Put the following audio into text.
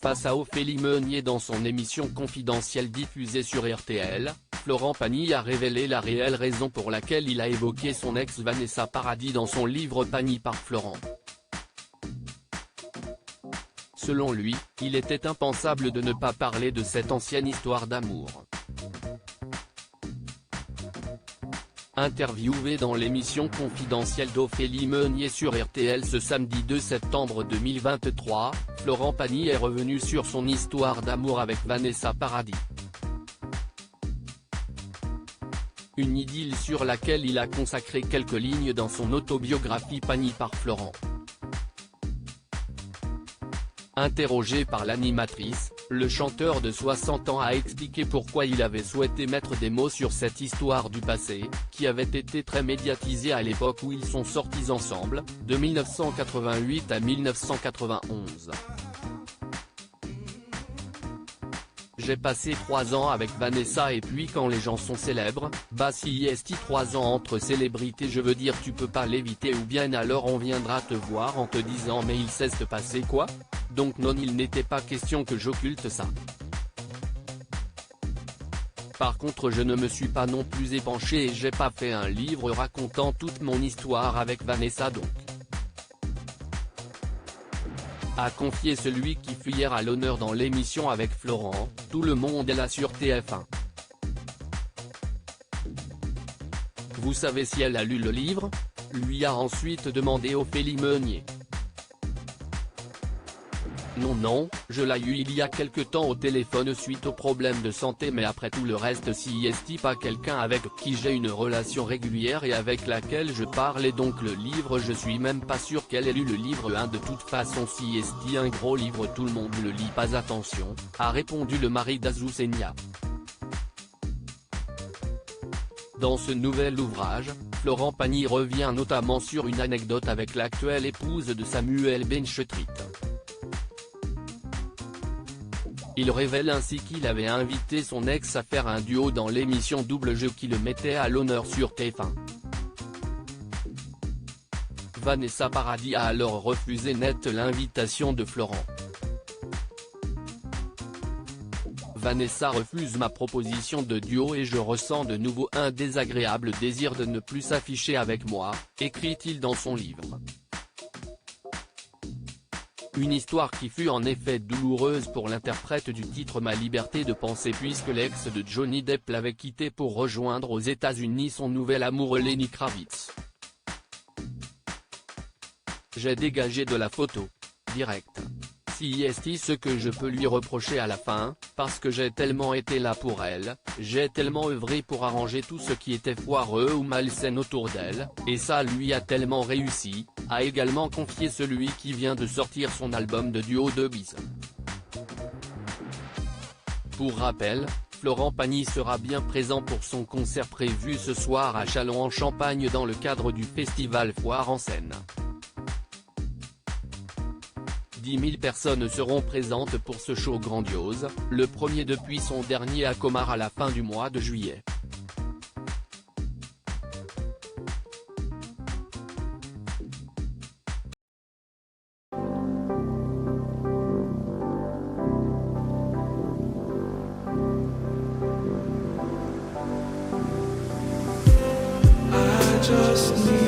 Face à Ophélie Meunier dans son émission confidentielle diffusée sur RTL, Florent Pagny a révélé la réelle raison pour laquelle il a évoqué son ex Vanessa Paradis dans son livre Pagny par Florent. Selon lui, il était impensable de ne pas parler de cette ancienne histoire d'amour. Interviewé dans l'émission confidentielle d'Ophélie Meunier sur RTL ce samedi 2 septembre 2023, Florent Pagny est revenu sur son histoire d'amour avec Vanessa Paradis. Une idylle sur laquelle il a consacré quelques lignes dans son autobiographie Pagny par Florent. Interrogé par l'animatrice, le chanteur de 60 ans a expliqué pourquoi il avait souhaité mettre des mots sur cette histoire du passé, qui avait été très médiatisée à l'époque où ils sont sortis ensemble, de 1988 à 1991. J'ai passé 3 ans avec Vanessa et puis quand les gens sont célèbres, bah si est 3 ans entre célébrités je veux dire tu peux pas l'éviter ou bien alors on viendra te voir en te disant mais il sait se passer quoi ? Donc non il n'était pas question que j'occulte ça. Par contre je ne me suis pas non plus épanché et j'ai pas fait un livre racontant toute mon histoire avec Vanessa donc. A confié celui qui fut hier à l'honneur dans l'émission avec Florent, Tout le monde est là sur TF1. Vous savez si elle a lu le livre ? Lui a ensuite demandé Ophélie Meunier. Non, je l'ai eu il y a quelque temps au téléphone suite aux problèmes de santé mais après tout le reste si est pas quelqu'un avec qui j'ai une relation régulière et avec laquelle je parle et donc le livre je suis même pas sûr qu'elle ait lu le livre de toute façon si est un gros livre tout le monde le lit pas attention, a répondu le mari d'Azucena. Dans ce nouvel ouvrage, Florent Pagny revient notamment sur une anecdote avec l'actuelle épouse de Samuel Benchetrit. Il révèle ainsi qu'il avait invité son ex à faire un duo dans l'émission Double Jeu qui le mettait à l'honneur sur TF1. Vanessa Paradis a alors refusé net l'invitation de Florent. Vanessa refuse ma proposition de duo et je ressens de nouveau un désagréable désir de ne plus s'afficher avec moi, écrit-il dans son livre. Une histoire qui fut en effet douloureuse pour l'interprète du titre Ma liberté de penser puisque l'ex de Johnny Depp l'avait quitté pour rejoindre aux États-Unis son nouvel amour Lenny Kravitz. J'ai dégagé de la photo. Direct. Si est ce que je peux lui reprocher à la fin, parce que j'ai tellement été là pour elle, j'ai tellement œuvré pour arranger tout ce qui était foireux ou malsain autour d'elle, et ça lui a tellement réussi, a également confié celui qui vient de sortir son album de duo de bis. Pour rappel, Florent Pagny sera bien présent pour son concert prévu ce soir à Châlons-en-Champagne dans le cadre du festival Foire en Seine. 10 000 personnes seront présentes pour ce show grandiose, le premier depuis son dernier à Colmar à la fin du mois de juillet. I just need